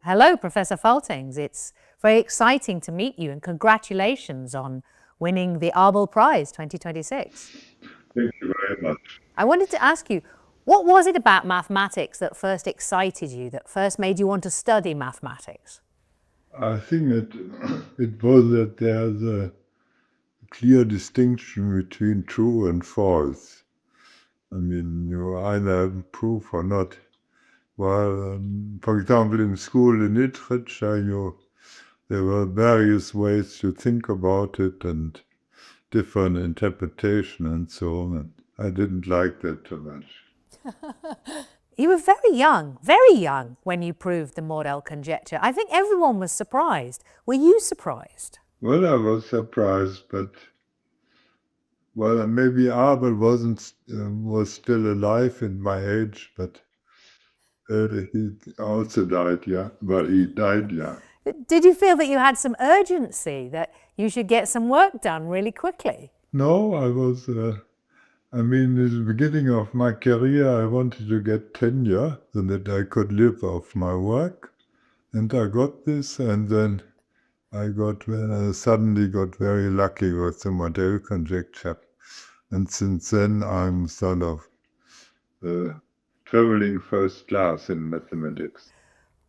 Hello, Professor Faltings. It's very exciting to meet you and congratulations on winning the Abel Prize 2026. Thank you very much. I wanted to ask you, what was it about mathematics that first excited you, that first made you want to study mathematics? I think it was that there's a clear distinction between true and false. I mean, you either prove or not. Well, for example, in school in literature, there were various ways to think about it and different interpretation and so on. And I didn't like that too much. You were very young, when you proved the Mordell conjecture. I think everyone was surprised. Were you surprised? Well, I was surprised, but maybe Abel was still alive in my age, but he also died, yeah. Well, he died, yeah. Did you feel that you had some urgency, that you should get some work done really quickly? No, I was, in the beginning of my career, I wanted to get tenure so that I could live off my work. And I got this, and then I suddenly got very lucky with the Mordell conjecture. And since then, I'm sort of traveling first class in mathematics.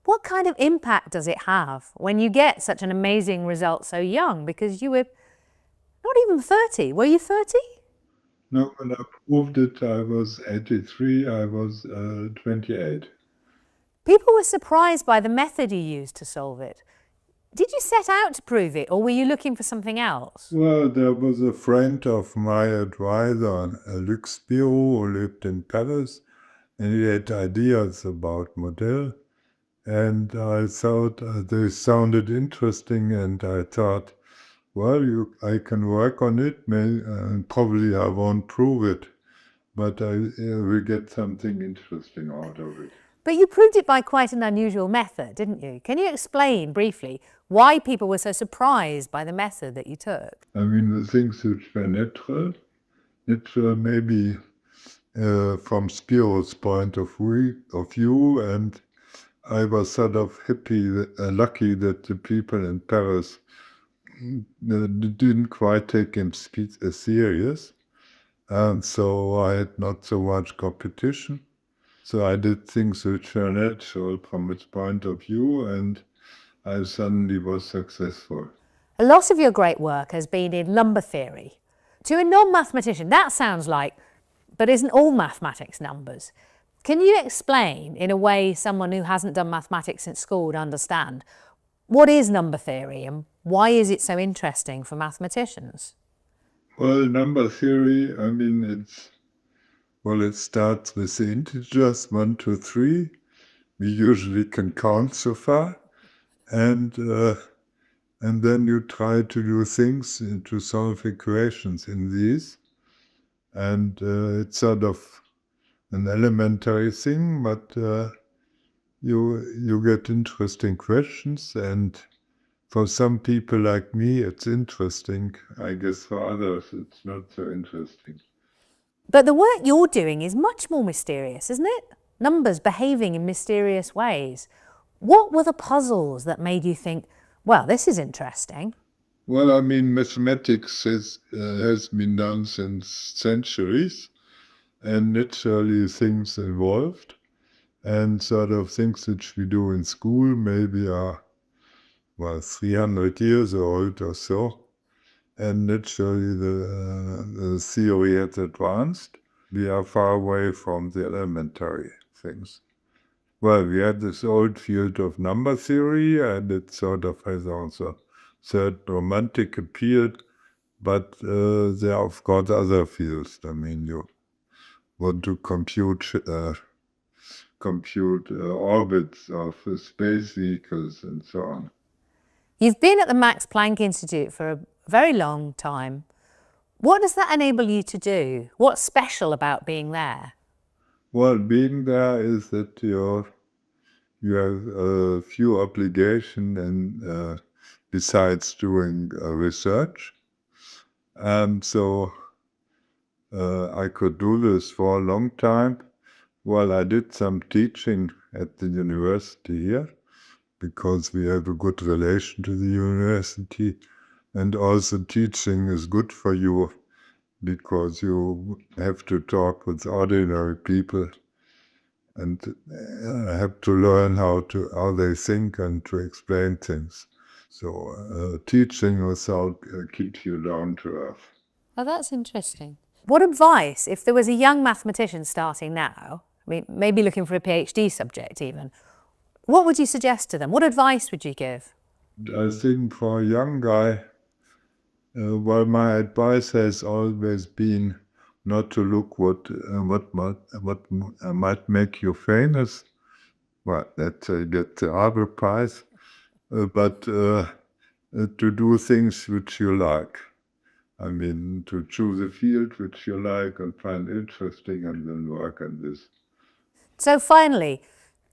What kind of impact does it have when you get such an amazing result so young? Because you were not even 30. Were you 30? No, when I proved it, I was 83. I was 28. People were surprised by the method you used to solve it. Did you set out to prove it, or were you looking for something else? Well, there was a friend of my advisor, Luc Spiro, who lived in Paris, and he had ideas about Mordell. And I thought they sounded interesting, and I thought, well, I can work on it, probably I won't prove it, but I will get something interesting out of it. But you proved it by quite an unusual method, didn't you? Can you explain briefly why people were so surprised by the method that you took? The things which were natural maybe from Spiro's point of view, and I was sort of lucky that the people in Paris didn't quite take him serious, and so I had not so much competition. So I did things which were natural from its point of view, and I suddenly was successful. A lot of your great work has been in number theory. To a non-mathematician, that sounds like, but isn't all mathematics numbers? Can you explain, in a way someone who hasn't done mathematics since school would understand, what is number theory and why is it so interesting for mathematicians? Well, number theory, it starts with the integers 1, 2, 3. We usually can count so far. And then you try to do things to solve equations in these. And it's sort of an elementary thing, but you get interesting questions, and for some people like me, it's interesting. I guess for others, it's not so interesting. But the work you're doing is much more mysterious, isn't it? Numbers behaving in mysterious ways. What were the puzzles that made you think, well, this is interesting? Well, mathematics has been done since centuries, and naturally things evolved, and sort of things which we do in school maybe are, 300 years old or so, and naturally the theory has advanced. We are far away from the elementary things. Well, we had this old field of number theory, and it sort of has also certain romantic appeal, but there are, of course, other fields. You want to compute orbits of space vehicles and so on. You've been at the Max Planck Institute for a very long time. What does that enable you to do? What's special about being there? Well, being there is that you have a few obligations and besides doing research. So I could do this for a long time. Well, I did some teaching at the university here, because we have a good relation to the university, and also teaching is good for you because you have to talk with ordinary people and have to learn how they think and to explain things. So teaching without keeps you down to earth. Oh, that's interesting. What advice, if there was a young mathematician starting now, I mean, maybe looking for a PhD subject even, what would you suggest to them? What advice would you give? I think for a young guy, well, my advice has always been not to look what might make you famous. Well, let's say get the Abel Prize, but to do things which you like. I mean, to choose a field which you like and find interesting and then work on this. So finally,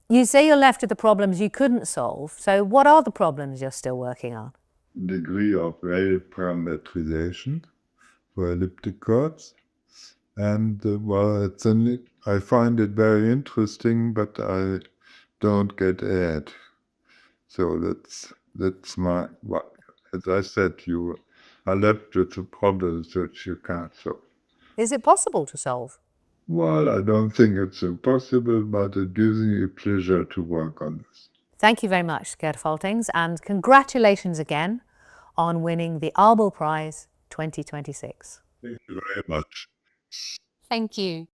you say you're left with the problems you couldn't solve. So what are the problems you're still working on? Degree of Weyl parametrization for elliptic curves. And well, I find it very interesting, but I don't get ahead. So that's my, well, as I said, you are left with the problems that you can't solve. Is it possible to solve? Well, I don't think it's impossible, but it gives me a pleasure to work on this. Thank you very much, Gerd Faltings, and congratulations again on winning the Abel Prize 2026. Thank you very much. Thank you.